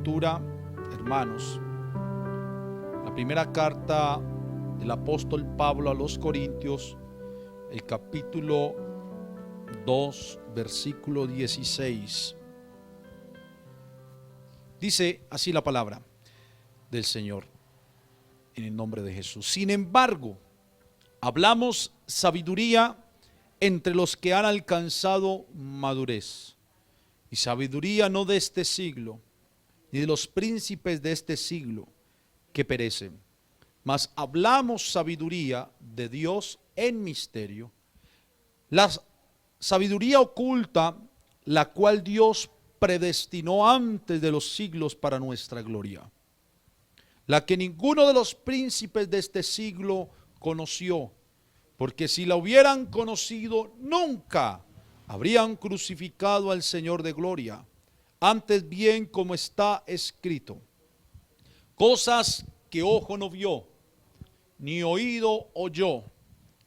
lectura, hermanos, la primera carta del apóstol Pablo a los Corintios, el capítulo 2, versículo 16. Dice así la palabra del Señor, en el nombre de Jesús. Sin embargo, hablamos sabiduría entre los que han alcanzado madurez, y sabiduría no de este siglo, ni de los príncipes de este siglo que perecen, mas hablamos sabiduría de Dios en misterio, la sabiduría oculta, la cual Dios predestinó antes de los siglos para nuestra gloria, la que ninguno de los príncipes de este siglo conoció, porque si la hubieran conocido, nunca habrían crucificado al Señor de gloria. Antes bien, como está escrito, cosas que ojo no vio, ni oído oyó,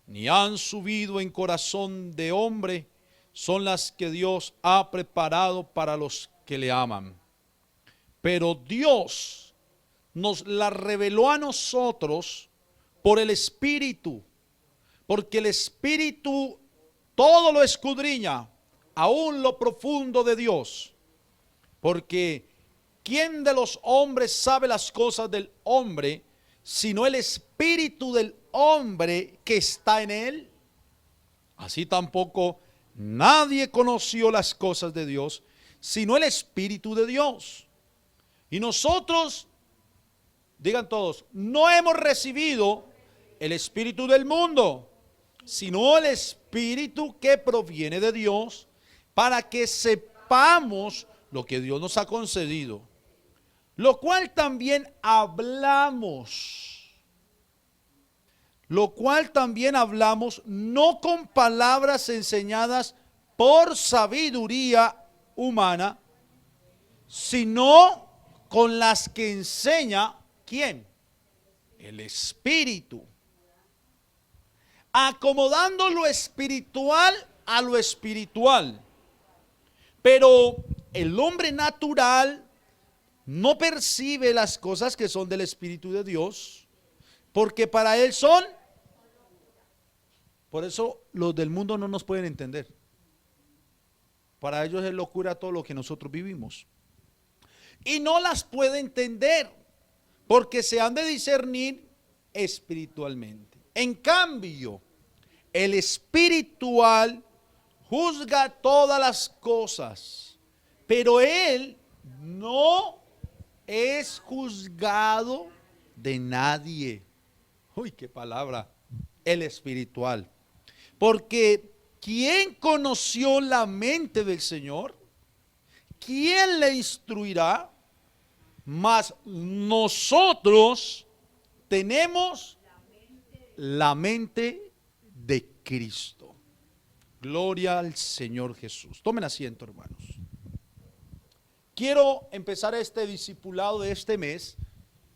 ni han subido en corazón de hombre, son las que Dios ha preparado para los que le aman. Pero Dios nos la reveló a nosotros por el Espíritu, porque el Espíritu todo lo escudriña, aún lo profundo de Dios. Porque ¿quién de los hombres sabe las cosas del hombre, sino el Espíritu del hombre que está en él? Así tampoco nadie conoció las cosas de Dios, sino el Espíritu de Dios. Y nosotros, digan todos, no hemos recibido el espíritu del mundo, sino el Espíritu que proviene de Dios, para que sepamos lo que Dios nos ha concedido, lo cual también hablamos, no con palabras enseñadas por sabiduría humana, sino con las que enseña, ¿quién? El Espíritu, acomodando lo espiritual a lo espiritual. Pero el hombre natural no percibe las cosas que son del Espíritu de Dios, porque para él son. Por eso los del mundo no nos pueden entender. Para ellos es locura todo lo que nosotros vivimos. Y no las puede entender, porque se han de discernir espiritualmente. En cambio, el espiritual juzga todas las cosas, pero él no es juzgado de nadie. Uy, qué palabra, el espiritual. Porque ¿quién conoció la mente del Señor? ¿Quién le instruirá? Mas nosotros tenemos la mente de Cristo. Gloria al Señor Jesús. Tomen asiento, hermanos. Quiero empezar este discipulado de este mes,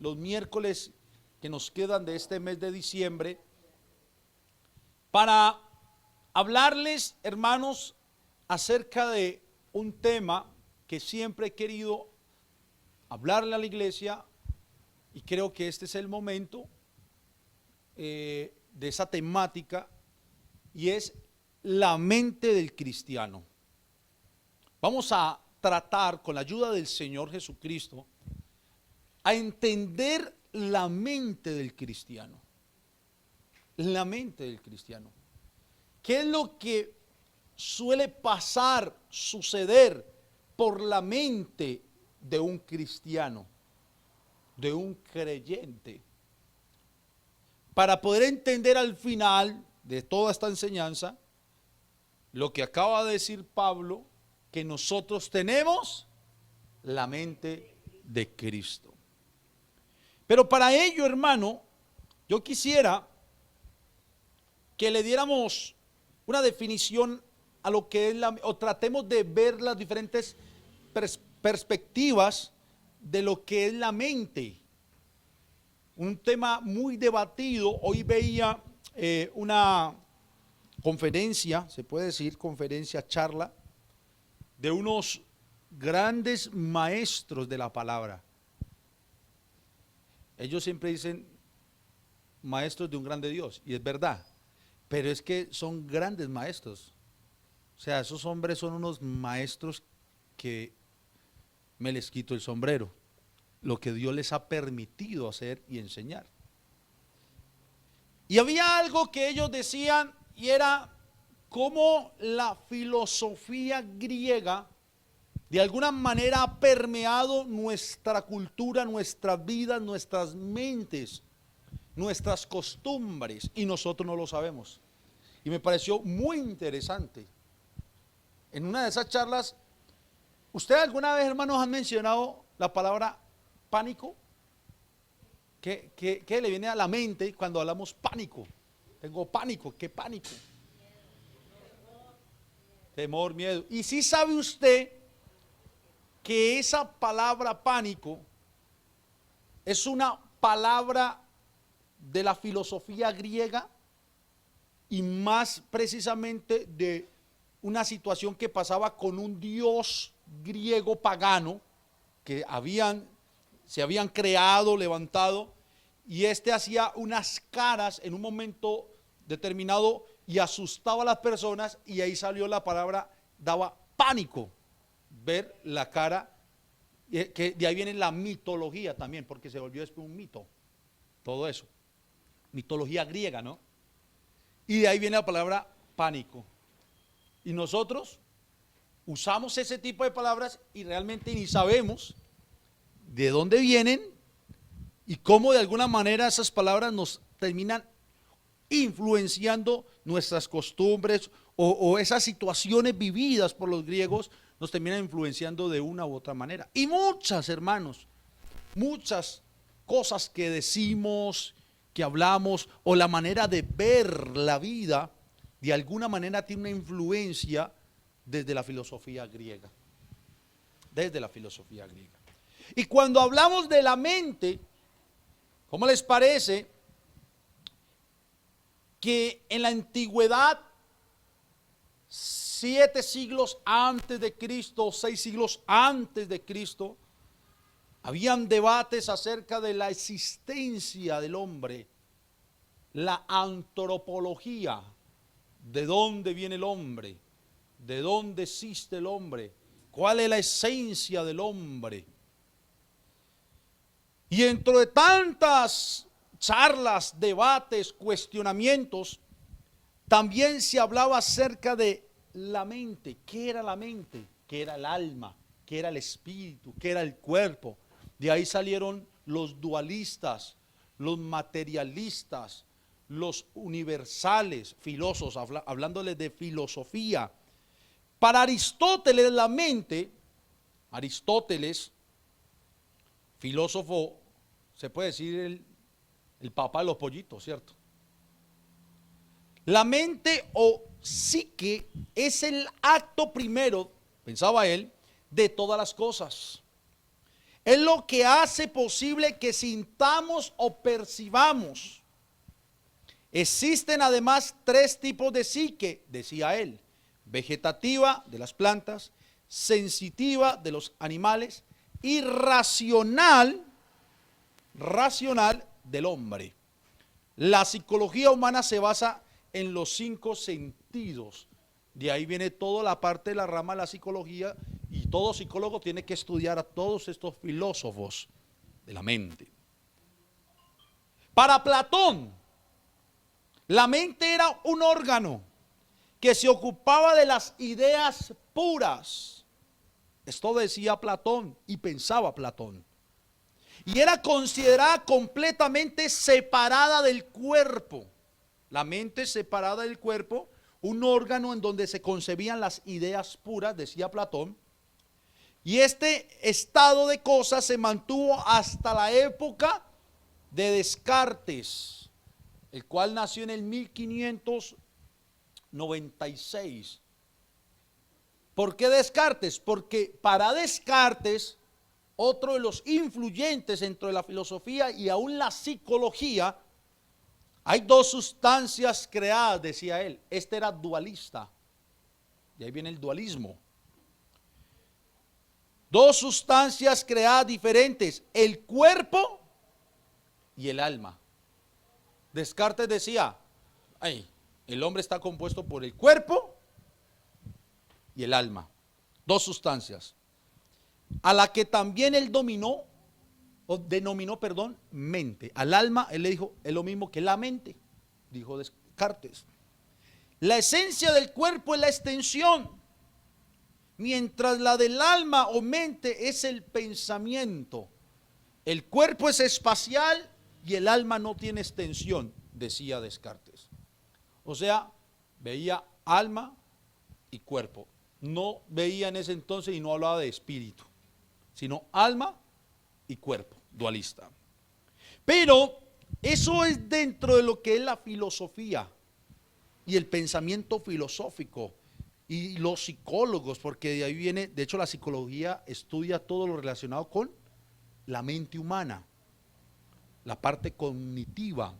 los miércoles que nos quedan de este mes de diciembre, para hablarles, hermanos, acerca de un tema que siempre he querido hablarle a la iglesia, y creo que este es el momento de esa temática, y es la mente del cristiano. Vamos a tratar, con la ayuda del Señor Jesucristo, a entender la mente del cristiano. La mente del cristiano. ¿Qué es lo que suele pasar, suceder por la mente de un cristiano, de un creyente? Para poder entender al final de toda esta enseñanza lo que acaba de decir Pablo, que nosotros tenemos la mente de Cristo. Pero para ello, hermano, yo quisiera que le diéramos una definición a lo que es o tratemos de ver las diferentes perspectivas de lo que es la mente. Un tema muy debatido. Hoy veía una conferencia, se puede decir conferencia, charla, de unos grandes maestros de la palabra. Ellos siempre dicen maestros de un grande Dios, y es verdad, pero es que son grandes maestros. O sea, esos hombres son unos maestros que me les quito el sombrero, lo que Dios les ha permitido hacer y enseñar. Y había algo que ellos decían, y era cómo la filosofía griega de alguna manera ha permeado nuestra cultura, nuestras vidas, nuestras mentes, nuestras costumbres, y nosotros no lo sabemos. Y me pareció muy interesante. En una de esas charlas, ¿usted alguna vez, hermanos, han mencionado la palabra pánico? ¿Qué le viene a la mente cuando hablamos pánico? Tengo pánico, ¿qué pánico? Temor, miedo. ¿Y si sabe usted que esa palabra pánico es una palabra de la filosofía griega y más precisamente de una situación que pasaba con un dios griego pagano que se habían creado, levantado, y este hacía unas caras en un momento determinado y asustaba a las personas, y ahí salió la palabra, daba pánico ver la cara, que de ahí viene la mitología también, porque se volvió después un mito, todo eso, mitología griega, ¿no? Y de ahí viene la palabra pánico. Y nosotros usamos ese tipo de palabras y realmente ni sabemos de dónde vienen y cómo de alguna manera esas palabras nos terminan influenciando nuestras costumbres o esas situaciones vividas por los griegos nos terminan influenciando de una u otra manera. Y muchas, hermanos, muchas cosas que decimos, que hablamos, o la manera de ver la vida, de alguna manera tiene una influencia desde la filosofía griega. Desde la filosofía griega. Y cuando hablamos de la mente, ¿cómo les parece que en la antigüedad, 7 siglos antes de Cristo, 6 siglos antes de Cristo, habían debates acerca de la existencia del hombre, la antropología, de dónde viene el hombre, de dónde existe el hombre, cuál es la esencia del hombre? Y dentro de tantas charlas, debates, cuestionamientos, también se hablaba acerca de la mente. ¿Qué era la mente? ¿Qué era el alma? ¿Qué era el espíritu? ¿Qué era el cuerpo? De ahí salieron los dualistas, los materialistas, los universales, filósofos, hablándoles de filosofía. Para Aristóteles la mente, Aristóteles, filósofo, se puede decir el papá de los pollitos, ¿cierto? La mente o psique es el acto primero, pensaba él, de todas las cosas. Es lo que hace posible que sintamos o percibamos. Existen además 3 tipos de psique, decía él: vegetativa, de las plantas; sensitiva, de los animales; y racional del hombre. La psicología humana se basa en los 5 sentidos. De ahí viene toda la parte de la rama de la psicología, y todo psicólogo tiene que estudiar a todos estos filósofos de la mente. Para Platón, la mente era un órgano que se ocupaba de las ideas puras. Esto decía Platón y pensaba Platón. Y era considerada completamente separada del cuerpo. La mente separada del cuerpo, un órgano en donde se concebían las ideas puras, decía Platón. Y este estado de cosas se mantuvo hasta la época de Descartes, el cual nació en el 1596. ¿Por qué Descartes? Porque para Descartes, otro de los influyentes dentro de la filosofía y aún la psicología, hay 2 sustancias creadas, decía él. Este era dualista, y ahí viene el dualismo. Dos sustancias creadas diferentes, el cuerpo y el alma. Descartes decía, ay, el hombre está compuesto por el cuerpo y el alma. Dos sustancias. A la que también él dominó, o denominó, perdón, mente. Al alma, él le dijo, es lo mismo que la mente, dijo Descartes. La esencia del cuerpo es la extensión, mientras la del alma o mente es el pensamiento. El cuerpo es espacial y el alma no tiene extensión, decía Descartes. O sea, veía alma y cuerpo. No veía en ese entonces y no hablaba de espíritu, sino alma y cuerpo, dualista. Pero eso es dentro de lo que es la filosofía y el pensamiento filosófico y los psicólogos, porque de ahí viene, de hecho la psicología estudia todo lo relacionado con la mente humana, la parte cognitiva,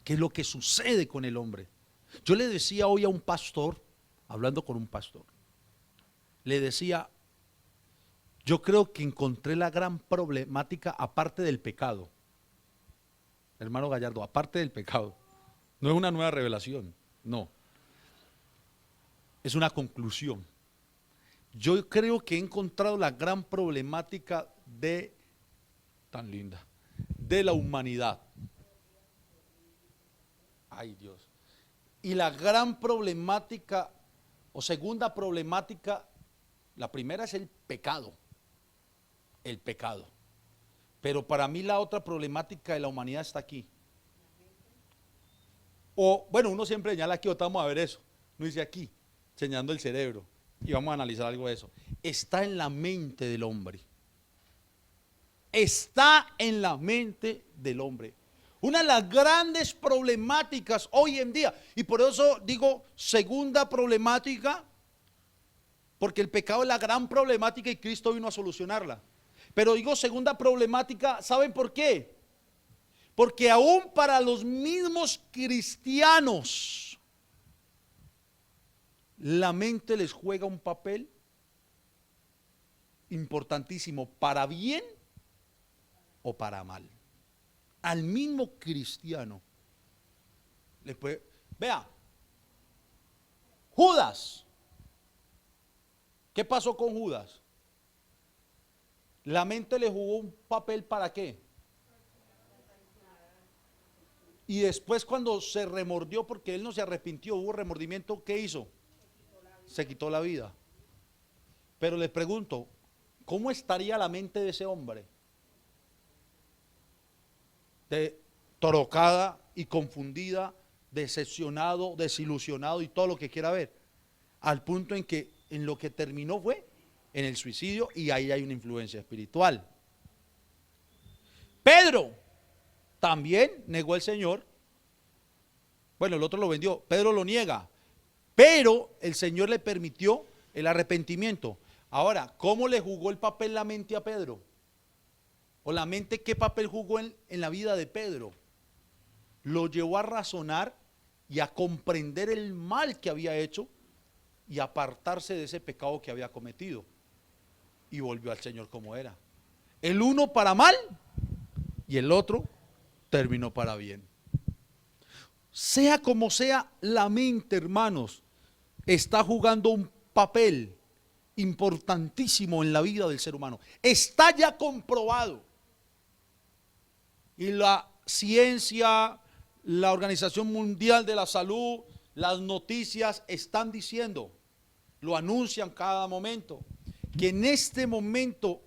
qué es lo que sucede con el hombre. Yo le decía hoy a un pastor, hablando con un pastor, le decía, yo creo que encontré la gran problemática aparte del pecado, hermano Gallardo, aparte del pecado. No es una nueva revelación, no. Es una conclusión. Yo creo que he encontrado la gran problemática tan linda, de la humanidad. Ay Dios. Y la gran problemática, o segunda problemática, la primera es el pecado. El pecado. Pero para mí la otra problemática de la humanidad está aquí. O bueno, uno siempre señala aquí, ahorita vamos a ver eso. No dice aquí, señalando el cerebro. Y vamos a analizar algo de eso. Está en la mente del hombre. Está en la mente del hombre. Una de las grandes problemáticas hoy en día. Y por eso digo segunda problemática, porque el pecado es la gran problemática y Cristo vino a solucionarla. Pero digo segunda problemática, ¿saben por qué? Porque aún para los mismos cristianos, la mente les juega un papel importantísimo, para bien o para mal. Al mismo cristiano le puede, vea, Judas, ¿qué pasó con Judas? La mente le jugó un papel, ¿para qué? Y después cuando se remordió porque él no se arrepintió, hubo remordimiento, ¿qué hizo? Se quitó la vida. Pero le pregunto, ¿cómo estaría la mente de ese hombre? Trocada y confundida, decepcionado, desilusionado y todo lo que quiera ver, al punto en que en lo que terminó fue en el suicidio, y ahí hay una influencia espiritual. Pedro también negó al Señor. Bueno, el otro lo vendió, Pedro lo niega, pero el Señor le permitió el arrepentimiento. Ahora, ¿cómo le jugó el papel la mente a Pedro? ¿O la mente qué papel jugó en la vida de Pedro? Lo llevó a razonar y a comprender el mal que había hecho y apartarse de ese pecado que había cometido. Y volvió al Señor como era. El uno para mal y el otro terminó para bien. Sea como sea, la mente, hermanos, está jugando un papel importantísimo en la vida del ser humano. Está ya comprobado. Y la ciencia, la Organización Mundial de la Salud, las noticias están diciendo, lo anuncian cada momento, que en este momento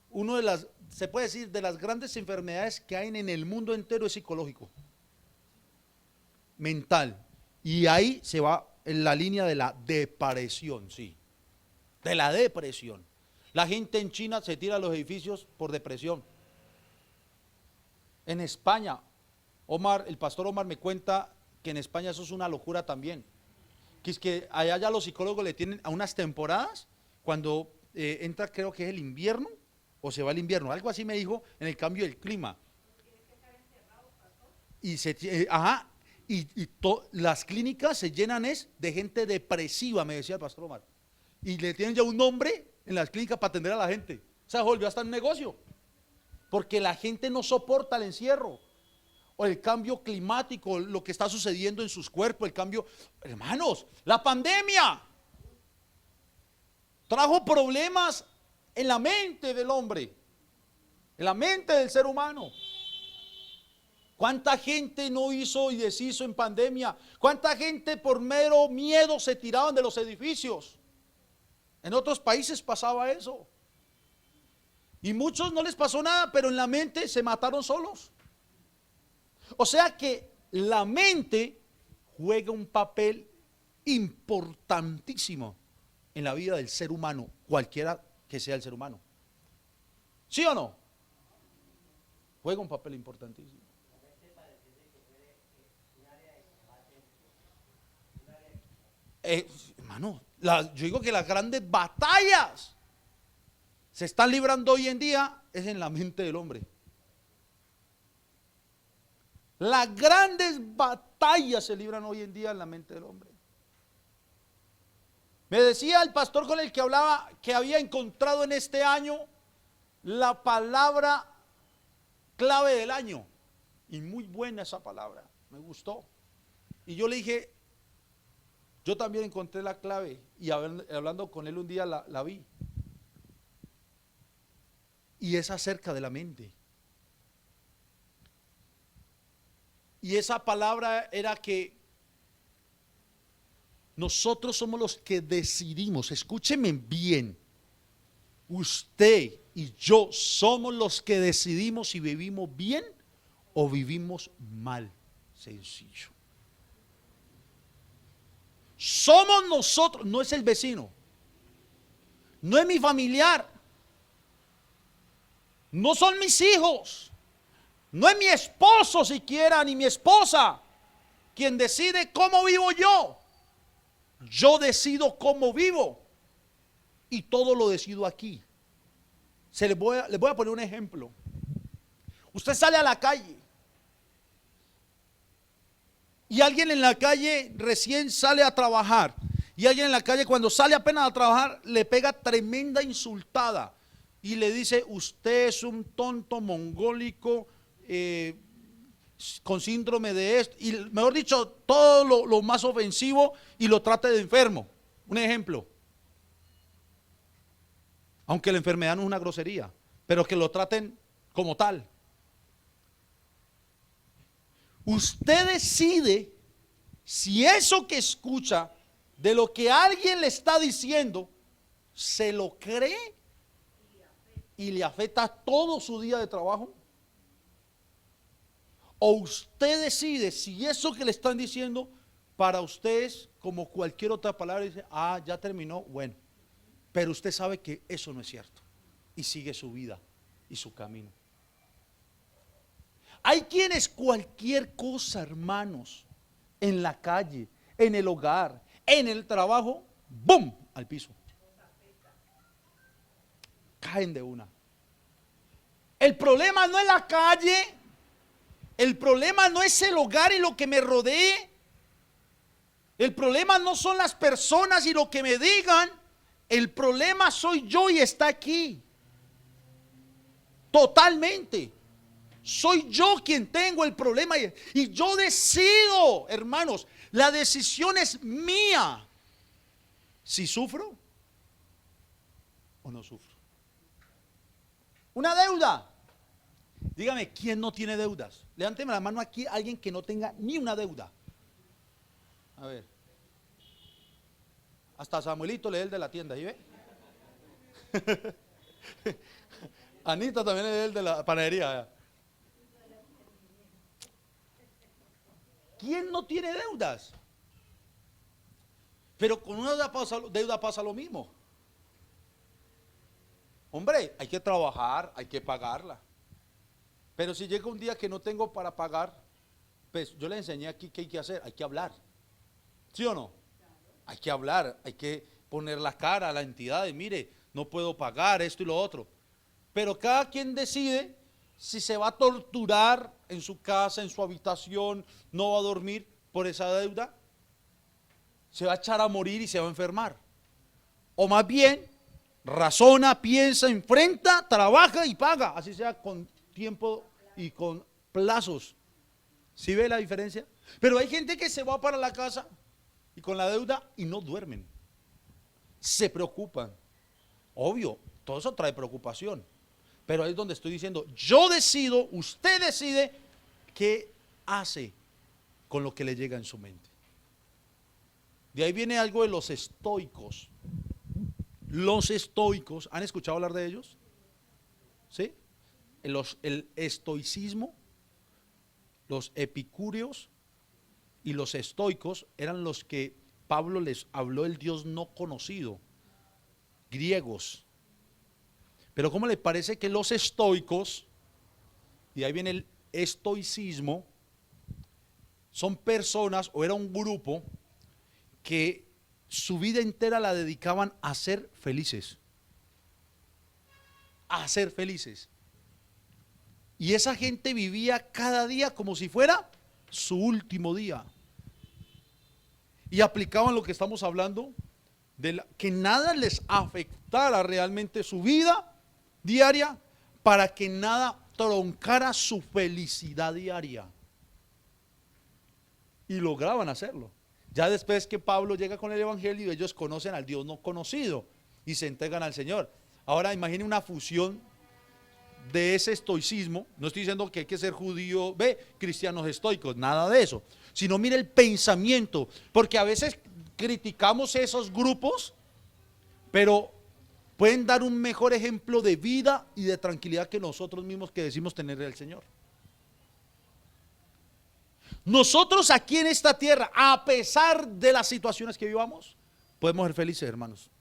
uno de las, se puede decir, de las grandes enfermedades que hay en el mundo entero es psicológico, mental. Y ahí se va en la línea de la depresión, sí, de la depresión. La gente en China se tira a los edificios por depresión. En España, el pastor Omar me cuenta que en España eso es una locura también. Que es que allá ya los psicólogos le tienen a unas temporadas, cuando entra, creo que es el invierno, o se va el invierno, algo así me dijo, en el cambio del clima. Y las clínicas se llenan de gente depresiva, me decía el pastor Omar. Y le tienen ya un nombre en las clínicas para atender a la gente. O sea, volvió hasta un negocio. Porque la gente no soporta el encierro. O el cambio climático, lo que está sucediendo en sus cuerpos, el cambio. Hermanos, la pandemia trajo problemas en la mente del hombre, en la mente del ser humano. ¿Cuánta gente no hizo y deshizo en pandemia? ¿Cuánta gente por mero miedo se tiraban de los edificios? En otros países pasaba eso. Y muchos no les pasó nada, pero en la mente se mataron solos. O sea que la mente juega un papel importantísimo en la vida del ser humano, cualquiera que sea el ser humano. ¿Sí o no? Juega un papel importantísimo. Hermano, yo digo que las grandes batallas se están librando hoy en día es en la mente del hombre. Las grandes batallas se libran hoy en día en la mente del hombre. Me decía el pastor con el que hablaba que había encontrado en este año la palabra clave del año. Y muy buena esa palabra, me gustó. Y yo le dije, yo también encontré la clave y hablando con él un día la vi. Y es acerca de la mente. Y esa palabra era que nosotros somos los que decidimos, escúcheme bien, usted y yo somos los que decidimos si vivimos bien o vivimos mal, sencillo. Somos nosotros, no es el vecino, no es mi familiar, no son mis hijos, no es mi esposo siquiera, ni mi esposa, quien decide cómo vivo yo. Yo decido cómo vivo y todo lo decido aquí. Les voy a poner un ejemplo. Usted sale a la calle y alguien en la calle recién sale a trabajar y alguien en la calle cuando sale apenas a trabajar le pega tremenda insultada y le dice: usted es un tonto mongólico con síndrome de esto, y mejor dicho, todo lo más ofensivo, y lo trate de enfermo. Un ejemplo, aunque la enfermedad no es una grosería, pero que lo traten como tal. Usted decide si eso que escucha de lo que alguien le está diciendo se lo cree y le afecta todo su día de trabajo. O usted decide si eso que le están diciendo para usted es como cualquier otra palabra, dice: ah, ya terminó, bueno. Pero usted sabe que eso no es cierto y sigue su vida y su camino. Hay quienes cualquier cosa, hermanos, en la calle, en el hogar, en el trabajo, ¡bum!, al piso. Caen de una. El problema no es la calle. El problema no es el hogar y lo que me rodee. El problema no son las personas y lo que me digan. El problema soy yo y está aquí. Totalmente. Soy yo quien tengo el problema y yo decido, hermanos. La decisión es mía. Si sufro o no sufro. Una deuda. Dígame, ¿quién no tiene deudas? Levánteme la mano aquí, alguien que no tenga ni una deuda. A ver. Hasta Samuelito lee el de la tienda, ¿y ve? Anita también lee el de la panadería. ¿Quién no tiene deudas? Pero con una deuda pasa lo mismo. Hombre, hay que trabajar, hay que pagarla. Pero si llega un día que no tengo para pagar, pues yo le enseñé aquí qué hay que hacer, hay que hablar. ¿Sí o no? Hay que hablar, hay que poner la cara a la entidad de: mire, no puedo pagar esto y lo otro. Pero cada quien decide si se va a torturar en su casa, en su habitación, no va a dormir por esa deuda, se va a echar a morir y se va a enfermar. O más bien, razona, piensa, enfrenta, trabaja y paga, así sea con tiempo y con plazos. ¿Sí ve la diferencia? Pero hay gente que se va para la casa y con la deuda y no duermen, se preocupan. Obvio, todo eso trae preocupación, pero ahí es donde estoy diciendo, yo decido, usted decide qué hace con lo que le llega en su mente. De ahí viene algo de los estoicos. Los estoicos, ¿han escuchado hablar de ellos? ¿Sí? El estoicismo, los epicúreos y los estoicos eran los que Pablo les habló del Dios no conocido, griegos. Pero ¿cómo le parece que los estoicos, y ahí viene el estoicismo, son personas o era un grupo que su vida entera la dedicaban a ser felices? A ser felices. Y esa gente vivía cada día como si fuera su último día. Y aplicaban lo que estamos hablando, que nada les afectara realmente su vida diaria, para que nada troncara su felicidad diaria. Y lograban hacerlo. Ya después que Pablo llega con el evangelio, ellos conocen al Dios no conocido y se entregan al Señor. Ahora imagine una fusión de ese estoicismo. No estoy diciendo que hay que ser judío, cristianos estoicos, nada de eso, sino mire el pensamiento, porque a veces criticamos esos grupos, pero pueden dar un mejor ejemplo de vida y de tranquilidad que nosotros mismos que decimos tener el Señor. Nosotros aquí en esta tierra, a pesar de las situaciones que vivamos, podemos ser felices, hermanos.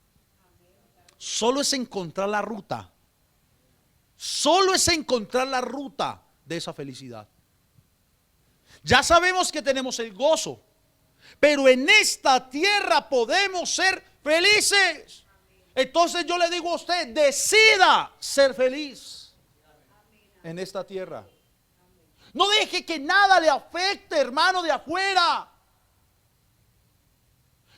Solo es encontrar la ruta. Solo es encontrar la ruta de esa felicidad. Ya sabemos que tenemos el gozo, pero en esta tierra podemos ser felices. Entonces yo le digo a usted, decida ser feliz en esta tierra. No deje que nada le afecte, hermano, de afuera.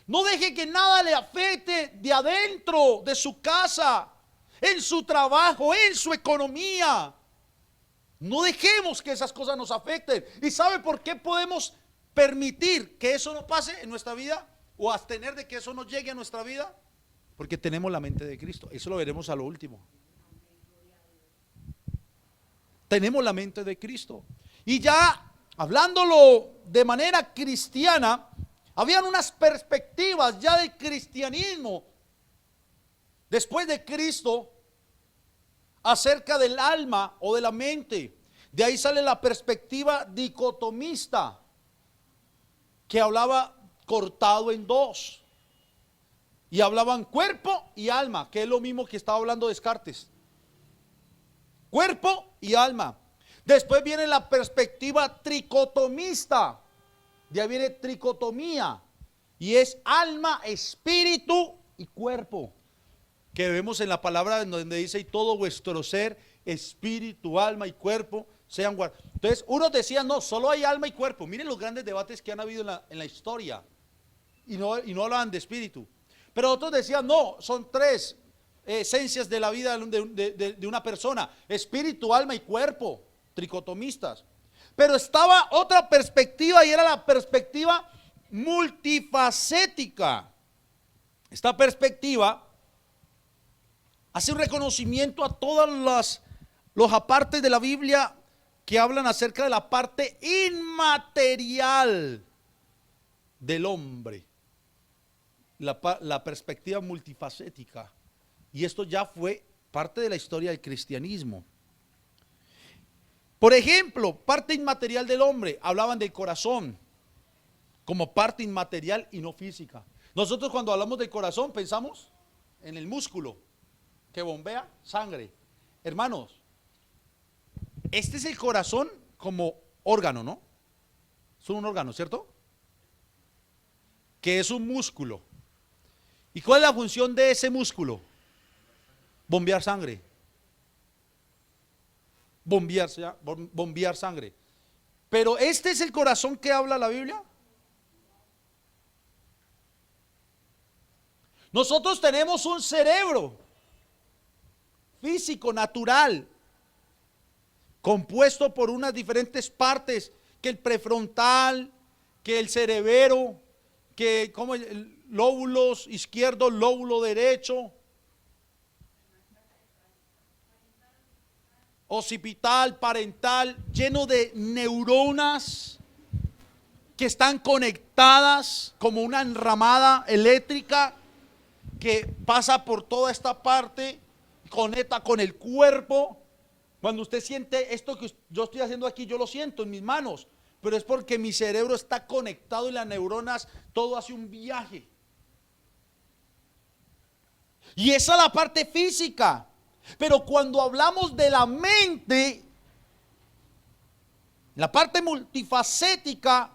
No deje que nada le afecte de adentro, de su casa, en su trabajo, en su economía. No dejemos que esas cosas nos afecten. ¿Y sabe por qué podemos permitir que eso no pase en nuestra vida? O abstener de que eso no llegue a nuestra vida. Porque tenemos la mente de Cristo. Eso lo veremos a lo último. Tenemos la mente de Cristo. Y ya hablándolo de manera cristiana, habían unas perspectivas ya del cristianismo después de Cristo acerca del alma o de la mente. De ahí sale la perspectiva dicotomista, que hablaba cortado en dos, y hablaban cuerpo y alma, que es lo mismo que estaba hablando Descartes. Cuerpo y alma. Después viene la perspectiva tricotomista. De ahí viene tricotomía, y es alma, espíritu y cuerpo, que vemos en la palabra donde dice: y todo vuestro ser, espíritu, alma y cuerpo sean guardados. Entonces unos decían: no, solo hay alma y cuerpo. Miren los grandes debates que han habido en la historia, y no hablaban de espíritu. Pero otros decían: no, son tres esencias de la vida de una persona: espíritu, alma y cuerpo. Tricotomistas. Pero estaba otra perspectiva, y era la perspectiva multifacética. Esta perspectiva hace un reconocimiento a todas los apartes de la Biblia que hablan acerca de la parte inmaterial del hombre. La perspectiva multifacética. Y esto ya fue parte de la historia del cristianismo. Por ejemplo, parte inmaterial del hombre, hablaban del corazón como parte inmaterial y no física. Nosotros cuando hablamos del corazón pensamos en el músculo que bombea sangre. Hermanos, este es el corazón como órgano, ¿no? Es un órgano, ¿cierto? Que es un músculo. ¿Y cuál es la función de ese músculo? Bombear sangre. Bombear sangre. Pero este es el corazón que habla la Biblia. Nosotros tenemos un cerebro físico, natural, compuesto por unas diferentes partes, que el prefrontal, que el cerebelo, que como el lóbulos izquierdo, lóbulo derecho, occipital, parental, lleno de neuronas que están conectadas como una enramada eléctrica que pasa por toda esta parte, conecta con el cuerpo. Cuando usted siente esto que yo estoy haciendo aquí, yo lo siento en mis manos, pero es porque mi cerebro está conectado y las neuronas, todo hace un viaje. Y esa es la parte física. Pero cuando hablamos de la mente, la parte multifacética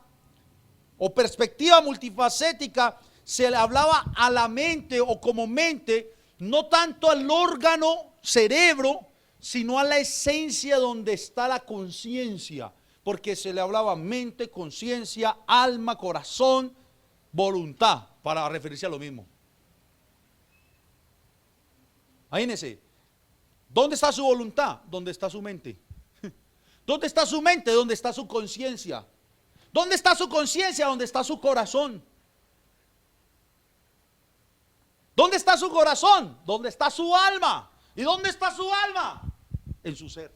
o perspectiva multifacética, se le hablaba a la mente o como mente, no tanto al órgano cerebro, sino a la esencia donde está la conciencia, porque se le hablaba mente, conciencia, alma, corazón, voluntad, para referirse a lo mismo. Imagínense, ¿dónde está su voluntad? ¿Dónde está su mente? ¿Dónde está su mente? ¿Dónde está su conciencia? ¿Dónde está su conciencia? ¿Dónde está su corazón? ¿Dónde está su corazón? ¿Dónde está su alma? ¿Y dónde está su alma? En su ser.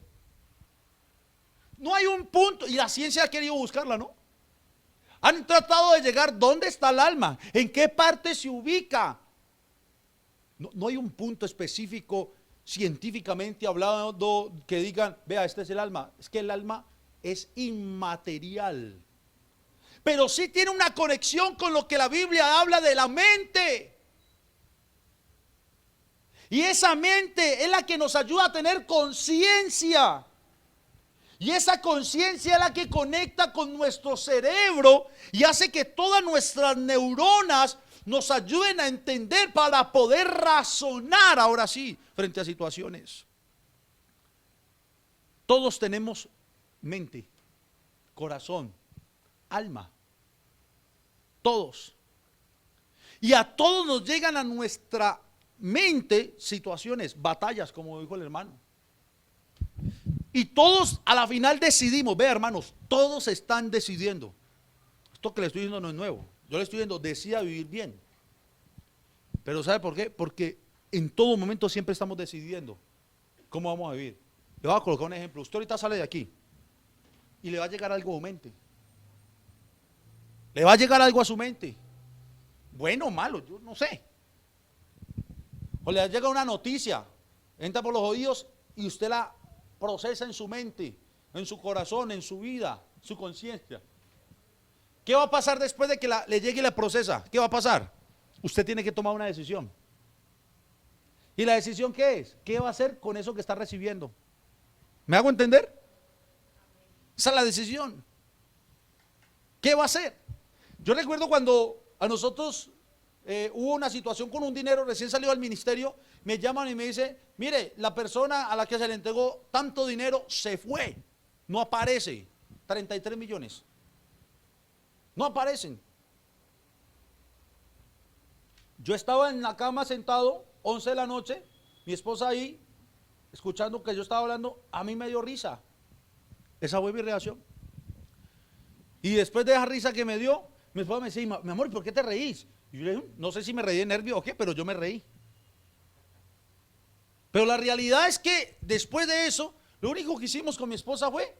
No hay un punto, y la ciencia ha querido buscarla, ¿no? Han tratado de llegar, ¿dónde está el alma? ¿En qué parte se ubica? No hay un punto específico científicamente hablando que digan, vea, este es el alma. Es que el alma es inmaterial, pero sí tiene una conexión con lo que la Biblia habla de la mente. Y esa mente es la que nos ayuda a tener conciencia. Y esa conciencia es la que conecta con nuestro cerebro y hace que todas nuestras neuronas nos ayuden a entender para poder razonar, ahora sí, frente a situaciones. Todos tenemos mente, corazón, alma. Todos. Y a todos nos llegan a nuestra mente situaciones, batallas, como dijo el hermano. Y todos a la final decidimos, vea hermanos, todos están decidiendo. Esto que le estoy diciendo no es nuevo. Yo le estoy diciendo, decida vivir bien. Pero ¿sabe por qué? Porque en todo momento siempre estamos decidiendo cómo vamos a vivir. Le voy a colocar un ejemplo. Usted ahorita sale de aquí y le va a llegar algo a su mente. Le va a llegar algo a su mente. Bueno o malo, yo no sé. O le llega una noticia, entra por los oídos y usted la procesa en su mente, en su corazón, en su vida, su conciencia. ¿Qué va a pasar después de que le llegue y la procesa? ¿Qué va a pasar? Usted tiene que tomar una decisión. ¿Y la decisión qué es? ¿Qué va a hacer con eso que está recibiendo? ¿Me hago entender? Esa es la decisión. ¿Qué va a hacer? Yo recuerdo cuando a nosotros hubo una situación con un dinero, recién salió al ministerio, me llaman y me dice, mire, la persona a la que se le entregó tanto dinero se fue, no aparece, 33 millones, no aparecen. Yo estaba en la cama sentado, 11 de la noche, mi esposa ahí, escuchando que yo estaba hablando, a mí me dio risa, esa fue mi reacción. Y después de esa risa que me dio, mi esposa me decía, mi amor, ¿por qué te reís? Y yo le dije, no sé si me reí de nervio o qué, pero yo me reí. Pero la realidad es que después de eso, lo único que hicimos con mi esposa fue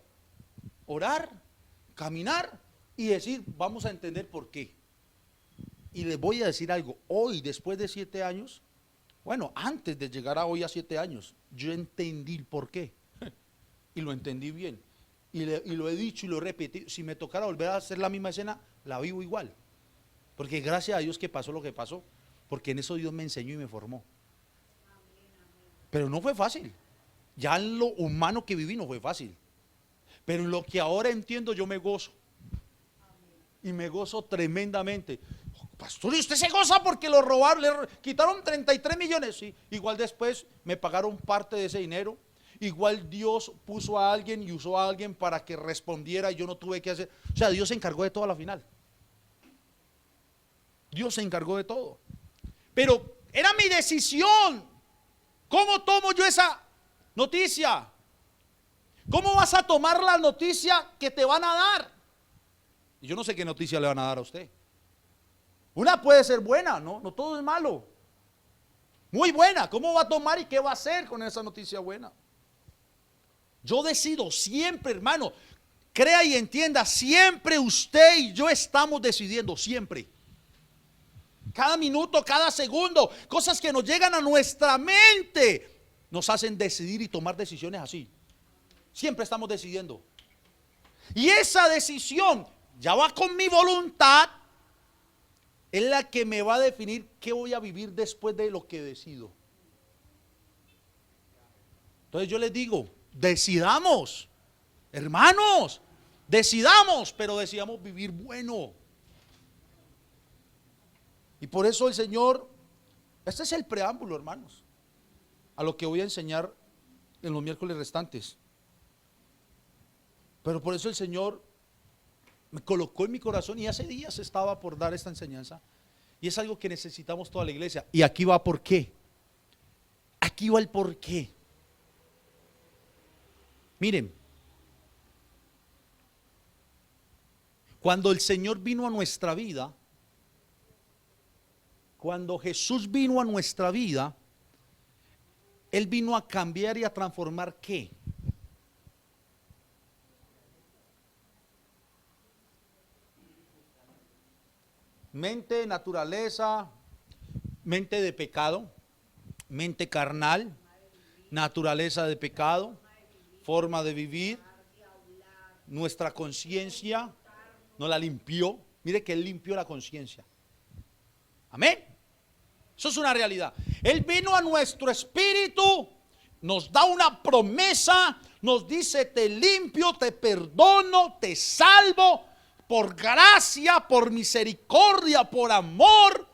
orar, caminar y decir, vamos a entender por qué. Y les voy a decir algo, hoy después de 7 años, bueno, antes de llegar a hoy a 7 años, yo entendí el por qué. Y lo entendí bien. Y lo he dicho y lo he repetido. Si me tocara volver a hacer la misma escena, la vivo igual. Porque gracias a Dios que pasó lo que pasó, porque en eso Dios me enseñó y me formó. Pero no fue fácil. Ya en lo humano que viví no fue fácil. Pero en lo que ahora entiendo yo me gozo. Y me gozo tremendamente. Pastor, ¿y usted se goza porque lo robaron? Le quitaron 33 millones. Sí, igual después me pagaron parte de ese dinero. Igual Dios puso a alguien y usó a alguien para que respondiera y yo no tuve que hacer. O sea, Dios se encargó de todo a la final. Dios se encargó de todo. Pero era mi decisión. ¿Cómo tomo yo esa noticia. ¿Cómo vas a tomar la noticia que te van a dar? Y yo no sé qué noticia le van a dar a usted. Una puede ser buena, ¿no? No todo es malo. Muy buena. ¿Cómo va a tomar y qué va a hacer con esa noticia buena? Yo decido siempre, hermano. Crea y entienda, siempre usted y yo estamos decidiendo, siempre. Cada minuto, cada segundo, cosas que nos llegan a nuestra mente nos hacen decidir y tomar decisiones así. Siempre estamos decidiendo. Y esa decisión ya va con mi voluntad, es la que me va a definir qué voy a vivir después de lo que decido. Entonces yo les digo, decidamos, hermanos, decidamos, pero decidamos vivir bueno. Y por eso el Señor, este es el preámbulo, hermanos, a lo que voy a enseñar en los miércoles restantes. Pero por eso el Señor me colocó en mi corazón y hace días estaba por dar esta enseñanza. Y es algo que necesitamos toda la iglesia. Y aquí va por qué. Aquí va el por qué. Miren, cuando el Señor vino a nuestra vida, cuando Jesús vino a nuestra vida, Él vino a cambiar y a transformar ¿qué? Mente, naturaleza, mente de pecado, mente carnal, naturaleza de pecado, forma de vivir, nuestra conciencia, no la limpió. Mire que Él limpió la conciencia. Amén. Eso es una realidad. Él vino a nuestro espíritu, nos da una promesa, nos dice: te limpio, te perdono, te salvo, por gracia, por misericordia, por amor,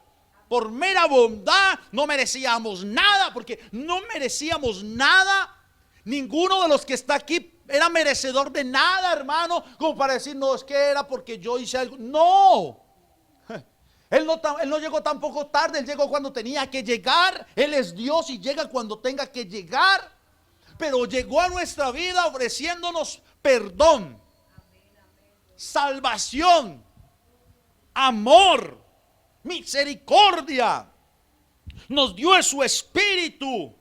por mera bondad. No merecíamos nada, porque no merecíamos nada. Ninguno de los que está aquí era merecedor de nada, hermano, como para decir, no, es que era porque yo hice algo. No. Él no llegó tampoco tarde, Él llegó cuando tenía que llegar. Él es Dios y llega cuando tenga que llegar. Pero llegó a nuestra vida ofreciéndonos perdón, salvación, amor, misericordia. Nos dio su espíritu,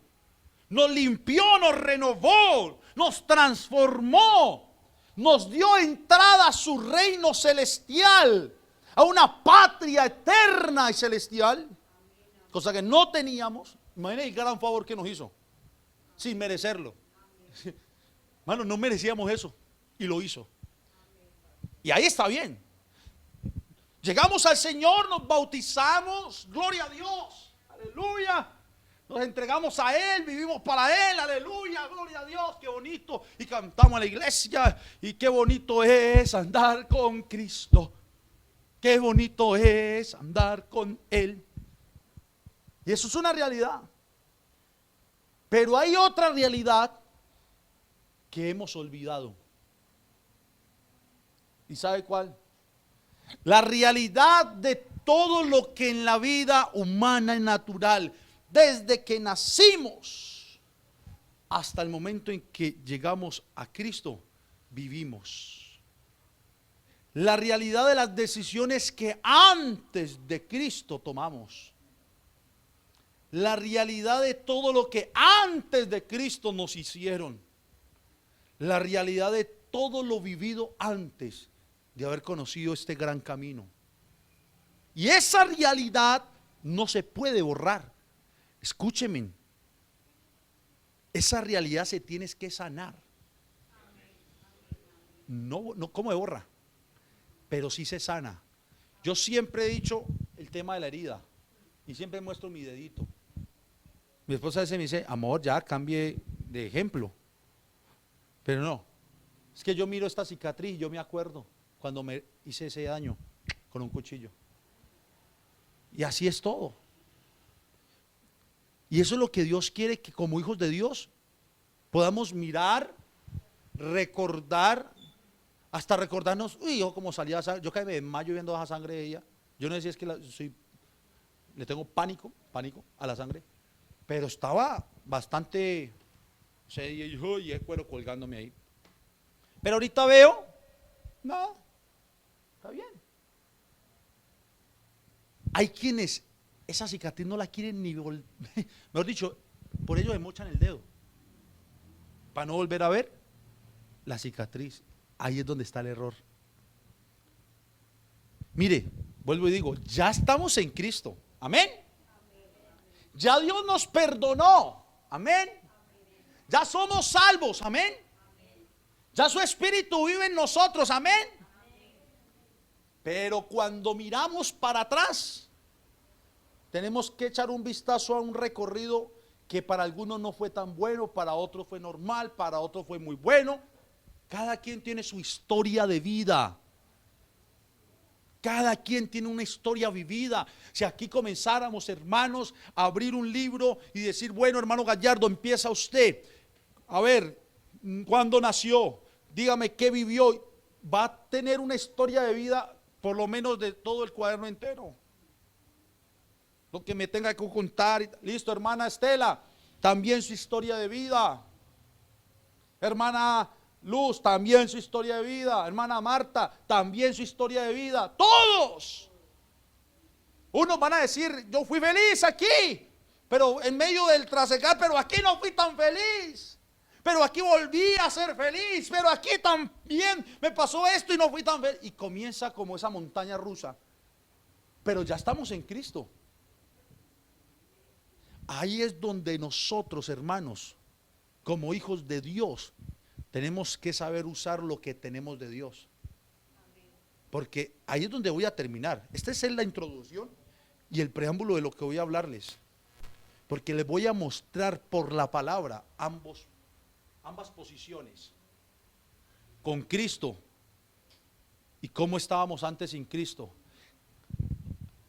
nos limpió, nos renovó, nos transformó, nos dio entrada a su reino celestial, a una patria eterna y celestial, cosa que no teníamos. Imagínense el gran favor que nos hizo, sin merecerlo. Hermano, no merecíamos eso y lo hizo. Y ahí está bien. Llegamos al Señor, nos bautizamos, gloria a Dios, aleluya. Nos entregamos a Él, vivimos para Él, aleluya, gloria a Dios, qué bonito. Y cantamos a la iglesia, y qué bonito es andar con Cristo. Qué bonito es andar con Él. Y eso es una realidad. Pero hay otra realidad que hemos olvidado. ¿Y sabe cuál? La realidad de todo lo que en la vida humana y natural, desde que nacimos hasta el momento en que llegamos a Cristo, vivimos. La realidad de las decisiones que antes de Cristo tomamos. La realidad de todo lo que antes de Cristo nos hicieron. La realidad de todo lo vivido antes de haber conocido este gran camino. Y esa realidad no se puede borrar. Escúcheme. Esa realidad se tiene que sanar. No, ¿cómo se borra? Pero sí se sana. Yo siempre he dicho el tema de la herida y siempre muestro mi dedito. Mi esposa a veces me dice, amor, ya cambie de ejemplo. Pero no, es que yo miro esta cicatriz y yo me acuerdo cuando me hice ese daño con un cuchillo. Y así es todo. Y eso es lo que Dios quiere, que como hijos de Dios podamos mirar, recordar, hasta recordarnos, uy, yo como salía, yo que me desmayo viendo esa sangre de ella. Yo no sé si es que le tengo pánico a la sangre, pero estaba bastante y es cuero colgándome ahí. Pero ahorita veo, no, está bien. Hay quienes esa cicatriz no la quieren ni volver, mejor dicho, por ello se mochan el dedo, para no volver a ver la cicatriz. Ahí es donde está el error. Mire, vuelvo y digo, ya estamos en Cristo, amén. Ya Dios nos perdonó, amén. Ya somos salvos, amén. Ya su Espíritu vive en nosotros, amén. Pero cuando miramos para atrás, tenemos que echar un vistazo a un recorrido que para algunos no fue tan bueno, para otros fue normal, para otros fue muy bueno. Cada quien tiene su historia de vida. Cada quien tiene una historia vivida. Si aquí comenzáramos, hermanos, a abrir un libro y decir, bueno, hermano Gallardo, empieza usted. A ver, ¿cuándo nació? Dígame qué vivió. Va a tener una historia de vida, por lo menos de todo el cuaderno entero. Lo que me tenga que contar. Listo, hermana Estela, también su historia de vida. Hermana Luz, también su historia de vida. Hermana Marta, también su historia de vida. Todos. Unos van a decir, yo fui feliz aquí, pero en medio del trasegar, pero aquí no fui tan feliz. Pero aquí volví a ser feliz, pero aquí también me pasó esto y no fui tan feliz. Y comienza como esa montaña rusa. Pero ya estamos en Cristo. Ahí es donde nosotros, hermanos, como hijos de Dios, tenemos que saber usar lo que tenemos de Dios. Porque ahí es donde voy a terminar. Esta es la introducción y el preámbulo de lo que voy a hablarles. Porque les voy a mostrar por la palabra ambas posiciones. Con Cristo y cómo estábamos antes sin Cristo.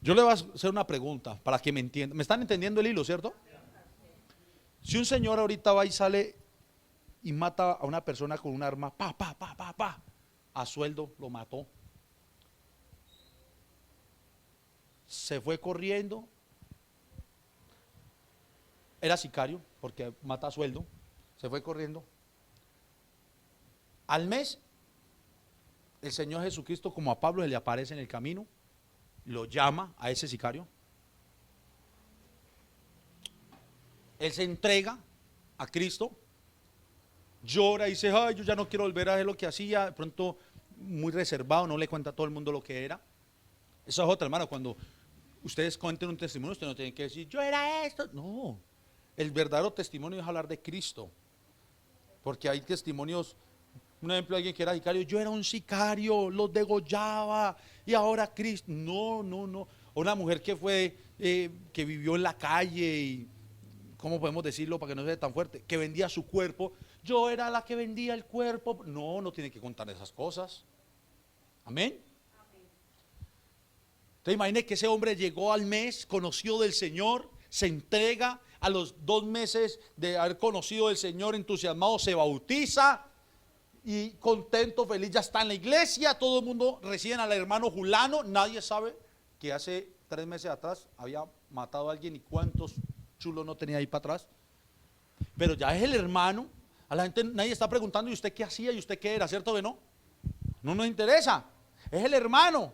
Yo le voy a hacer una pregunta para que me entiendan. ¿Me están entendiendo el hilo, cierto? Si un señor ahorita va y sale y mata a una persona con un arma, a sueldo lo mató. Se fue corriendo. Era sicario porque mata a sueldo. Se fue corriendo. Al mes, el Señor Jesucristo, como a Pablo, se le aparece en el camino, lo llama a ese sicario. Él se entrega a Cristo, llora y dice, ay, yo ya no quiero volver a hacer lo que hacía. De pronto, muy reservado, no le cuenta a todo el mundo lo que era. Eso es otra, hermano, cuando ustedes cuenten un testimonio, ustedes no tienen que decir, yo era esto. No, el verdadero testimonio es hablar de Cristo. Porque hay testimonios, un ejemplo, alguien que era sicario, yo era un sicario, los degollaba y ahora Cristo. No. Una mujer que fue, que vivió en la calle y, ¿cómo podemos decirlo para que no sea tan fuerte? Que vendía su cuerpo. Yo era la que vendía el cuerpo. No tiene que contar esas cosas. Amén. Te imaginas que ese hombre llegó al mes, conoció del Señor, se entrega, a los 2 meses de haber conocido del Señor, entusiasmado, se bautiza y contento, feliz, ya está en la iglesia. Todo el mundo recibe al hermano Julano. Nadie sabe que hace 3 meses atrás había matado a alguien y cuántos chulos no tenía ahí para atrás. Pero ya es el hermano. A la gente nadie está preguntando, ¿y usted qué hacía? ¿Y usted qué era? ¿Cierto que no? No nos interesa. Es el hermano.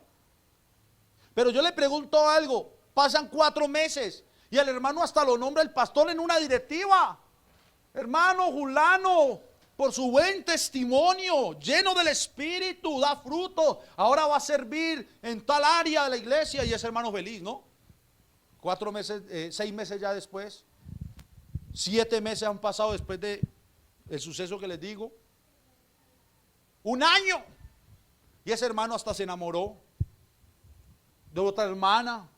Pero yo le pregunto algo. Pasan 4 meses y el hermano hasta lo nombra el pastor en una directiva. Hermano Julano, por su buen testimonio, lleno del Espíritu, da fruto. Ahora va a servir en tal área de la iglesia y es hermano feliz, ¿no? 4 meses, 6 meses ya después, 7 meses han pasado después de el suceso que les digo. 1 año. Y ese hermano hasta se enamoró de otra hermana.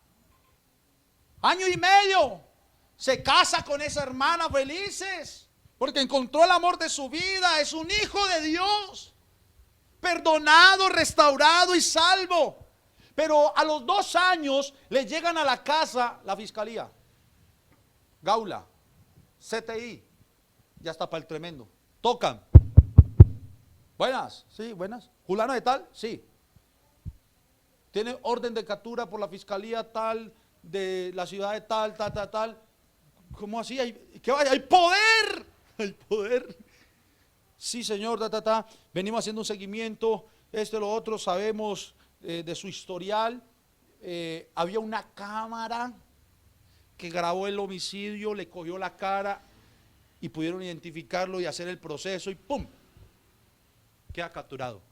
1 año y medio. Se casa con esa hermana felices porque encontró el amor de su vida. Es un hijo de Dios, perdonado, restaurado y salvo. Pero a los 2 años le llegan a la casa la fiscalía, Gaula, CTI, ya está para el tremendo. Tocan. Buenas, sí, buenas. ¿Julano de tal? Sí. Tiene orden de captura por la fiscalía tal, de la ciudad de tal. ¿Cómo así? ¿Qué vaya? ¡Hay poder! el poder. Sí, señor, venimos haciendo un seguimiento, lo otro, sabemos de su historial. Había una cámara que grabó el homicidio, le cogió la cara y pudieron identificarlo y hacer el proceso y ¡pum! Queda capturado.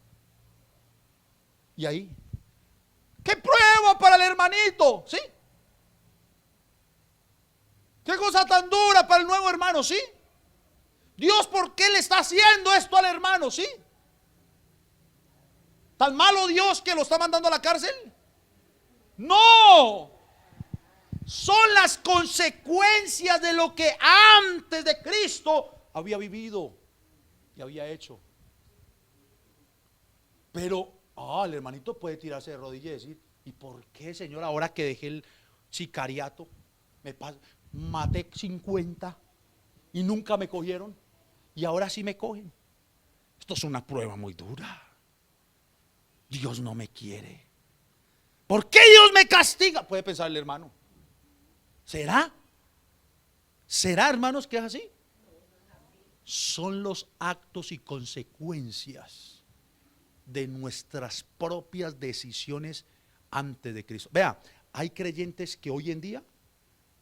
Y ahí, ¿qué prueba para el hermanito? ¿Sí? ¿Qué cosa tan dura para el nuevo hermano? ¿Sí? Dios, ¿por qué le está haciendo esto al hermano? ¿Sí? ¿Tan malo Dios que lo está mandando a la cárcel? No. Son las consecuencias de lo que antes de Cristo había vivido y había hecho. Pero, el hermanito puede tirarse de rodillas y decir, ¿y por qué, Señor, ahora que dejé el sicariato, maté 50 y nunca me cogieron y ahora sí me cogen? Esto es una prueba muy dura. Dios no me quiere. ¿Por qué Dios me castiga? Puede pensar el hermano. ¿Será? ¿Será, hermanos, que es así? Son los actos y consecuencias de nuestras propias decisiones antes de Cristo. Vea, hay creyentes que hoy en día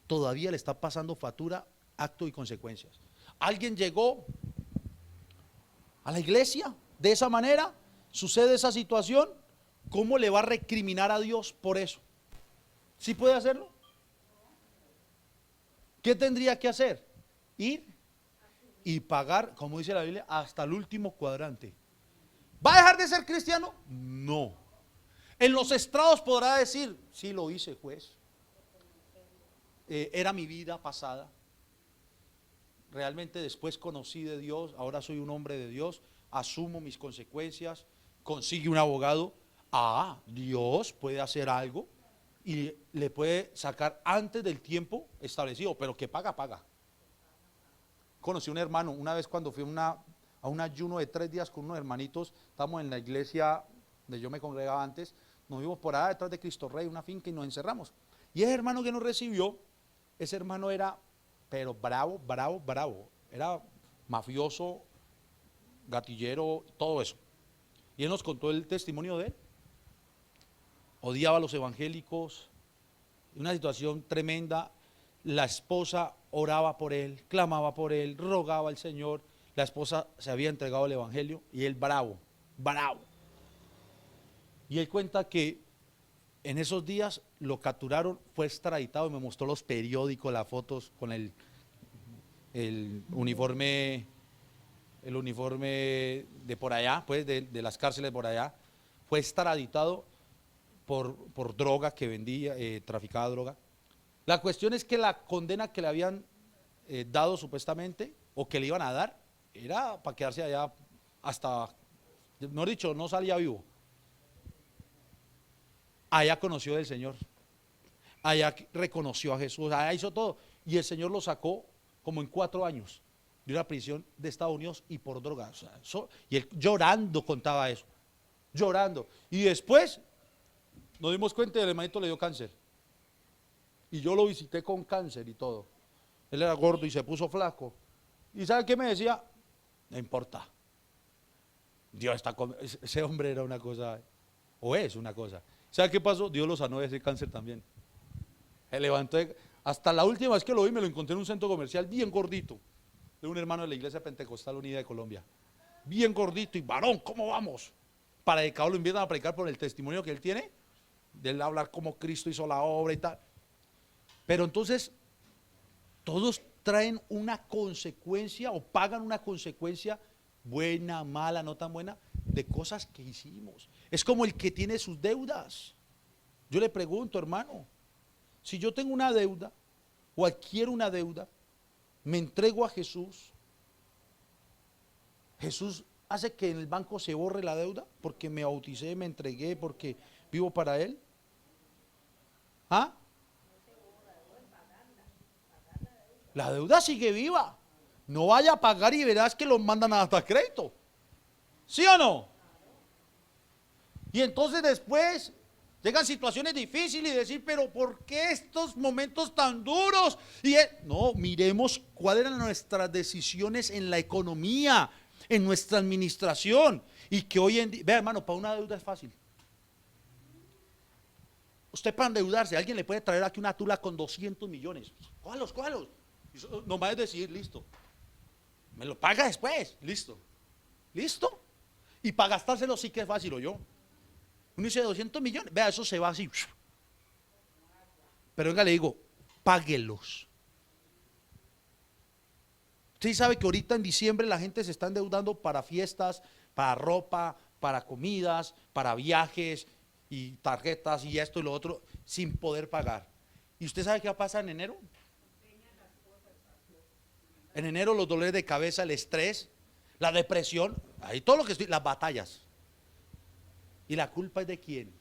todavía le está pasando factura, acto y consecuencias. Alguien llegó a la iglesia de esa manera, sucede esa situación, ¿cómo le va a recriminar a Dios por eso? ¿Sí puede hacerlo? ¿Qué tendría que hacer? Ir y pagar, como dice la Biblia, hasta el último cuadrante. ¿Va a dejar de ser cristiano? No. En los estrados podrá decir, sí lo hice, juez. Era mi vida pasada. Realmente después conocí de Dios, ahora soy un hombre de Dios, asumo mis consecuencias, consigue un abogado. Dios puede hacer algo y le puede sacar antes del tiempo establecido, pero que paga, paga. Conocí un hermano, una vez cuando fui a un ayuno de 3 días con unos hermanitos, estamos en la iglesia donde yo me congregaba antes, nos vimos por allá detrás de Cristo Rey, una finca, y nos encerramos. Y ese hermano que nos recibió, ese hermano era, pero bravo, bravo, bravo, era mafioso, gatillero, todo eso. Y él nos contó el testimonio de él. Odiaba a los evangélicos, una situación tremenda. La esposa oraba por él, clamaba por él, rogaba al Señor. La esposa se había entregado al evangelio y él bravo, bravo. Y él cuenta que en esos días lo capturaron, fue extraditado y me mostró los periódicos, las fotos con el uniforme de por allá, pues de las cárceles por allá. Fue extraditado por droga que vendía, traficaba droga. La cuestión es que la condena que le habían dado supuestamente, o que le iban a dar, era para quedarse allá hasta, mejor dicho, no salía vivo. Allá conoció del Señor, allá reconoció a Jesús, allá hizo todo, y el Señor lo sacó como en 4 años de una prisión de Estados Unidos y por drogas. Y él llorando contaba eso, llorando. Y después nos dimos cuenta que el hermanito le dio cáncer. Y yo lo visité con cáncer y todo. Él era gordo y se puso flaco. ¿Y sabe qué me decía? No importa. Dios está con... Ese hombre era una cosa, o es una cosa. ¿Sabe qué pasó? Dios lo sanó de ese cáncer también. Se levantó, hasta la última vez que lo vi me lo encontré en un centro comercial bien gordito, de un hermano de la Iglesia Pentecostal Unida de Colombia. Bien gordito y varón, ¿cómo vamos? Predicador, lo invitan a predicar por el testimonio que él tiene, de él hablar cómo Cristo hizo la obra y tal. Pero entonces, todos traen una consecuencia o pagan una consecuencia, buena, mala, no tan buena, de cosas que hicimos. Es como el que tiene sus deudas. Yo le pregunto, hermano, si yo tengo una deuda o adquiero una deuda, me entrego a Jesús, Jesús hace que en el banco se borre la deuda porque me bauticé, me entregué, porque vivo para Él. La deuda sigue viva. No vaya a pagar y verás que los mandan hasta crédito. ¿Sí o no? Y entonces después Llegan situaciones difíciles y decir, pero ¿por qué estos momentos tan duros? No, miremos cuáles eran nuestras decisiones en la economía, en nuestra administración. Y que hoy en día, vea hermano, para una deuda es fácil. Usted para endeudarse, alguien le puede traer aquí una tula con 200 millones. Cójalos, cójalos. Nomás es decir, listo. Me lo paga después, listo. ¿Listo? Y para gastárselo sí que es fácil, ¿o yo? Uno dice 200 millones, vea, eso se va así. Pero venga, le digo, páguelos. Usted sabe que ahorita en diciembre la gente se está endeudando para fiestas, para ropa, para comidas, para viajes y tarjetas y esto y lo otro, sin poder pagar. ¿Y usted sabe qué va a pasar en enero? En enero los dolores de cabeza, el estrés, la depresión, ahí todo lo que estoy, las batallas. ¿Y la culpa es de quién?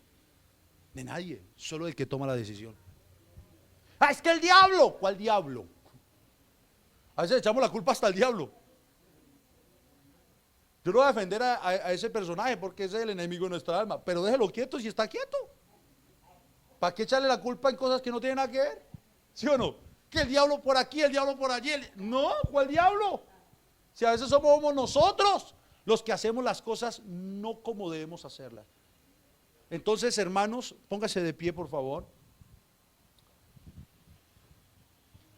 De nadie, solo del que toma la decisión. Ah, es que el diablo. ¿Cuál diablo? A veces echamos la culpa hasta al diablo. Yo no voy a defender a ese personaje porque ese es el enemigo de nuestra alma, pero déjelo quieto si está quieto. ¿Para qué echarle la culpa en cosas que no tienen nada que ver? ¿Sí o no? Que el diablo por aquí, el diablo por allí. No, ¿cuál diablo? Si a veces somos nosotros los que hacemos las cosas no como debemos hacerlas. Entonces, hermanos, póngase de pie, por favor.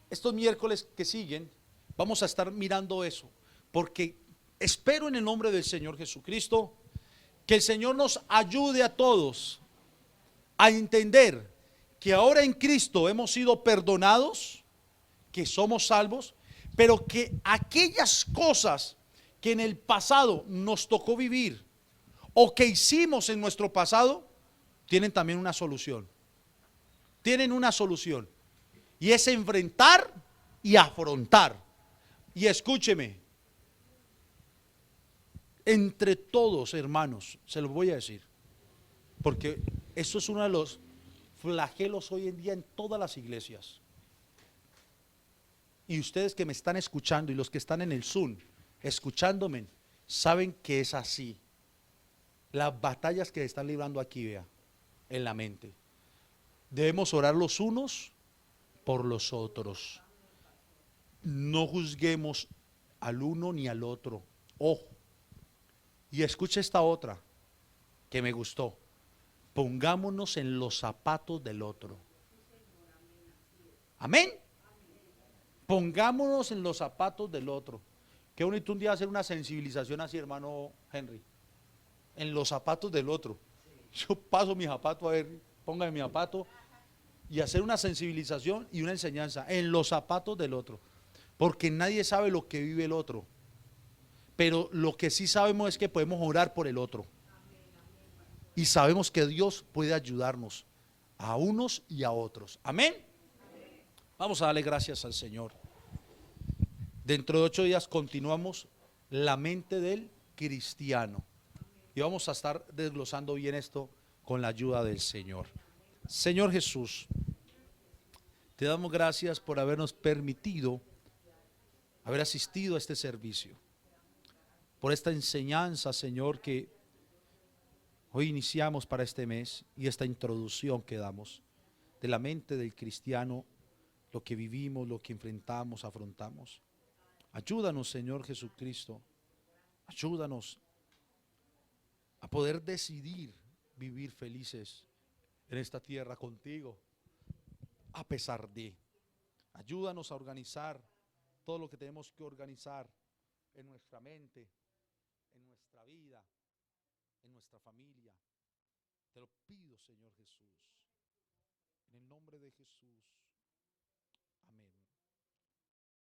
Estos miércoles que siguen, vamos a estar mirando eso, porque espero en el nombre del Señor Jesucristo que el Señor nos ayude a todos a entender que ahora en Cristo hemos sido perdonados, que somos salvos, pero que aquellas cosas que en el pasado nos tocó vivir o que hicimos en nuestro pasado, tienen también una solución. Tienen una solución. Y es enfrentar y afrontar. Y escúcheme, entre todos, hermanos, se los voy a decir, porque eso es uno de los flagelos hoy en día en todas las iglesias. Y ustedes que me están escuchando y los que están en el Zoom, escuchándome, saben que es así. Las batallas que están librando aquí, vea, en la mente. Debemos orar los unos por los otros. No juzguemos al uno ni al otro. Ojo. Y escuche esta otra que me gustó. Pongámonos en los zapatos del otro. Amén. Pongámonos en los zapatos del otro. Qué bonito un día hacer una sensibilización así, hermano Henry. En los zapatos del otro. Yo paso mi zapato, a ver, póngame mi zapato. Y hacer una sensibilización y una enseñanza en los zapatos del otro. Porque nadie sabe lo que vive el otro. Pero lo que sí sabemos es que podemos orar por el otro. Y sabemos que Dios puede ayudarnos a unos y a otros. Amén. Vamos a darle gracias al Señor. Dentro de 8 días continuamos la mente del cristiano. Y vamos a estar desglosando bien esto con la ayuda del Señor. Señor Jesús, te damos gracias por habernos permitido haber asistido a este servicio. Por esta enseñanza, Señor, que hoy iniciamos para este mes y esta introducción que damos de la mente del cristiano, lo que vivimos, lo que enfrentamos, afrontamos. Ayúdanos, Señor Jesucristo, ayúdanos a poder decidir vivir felices en esta tierra contigo, a pesar de. Ayúdanos a organizar todo lo que tenemos que organizar en nuestra mente, en nuestra vida, en nuestra familia. Te lo pido, Señor Jesús, en el nombre de Jesús.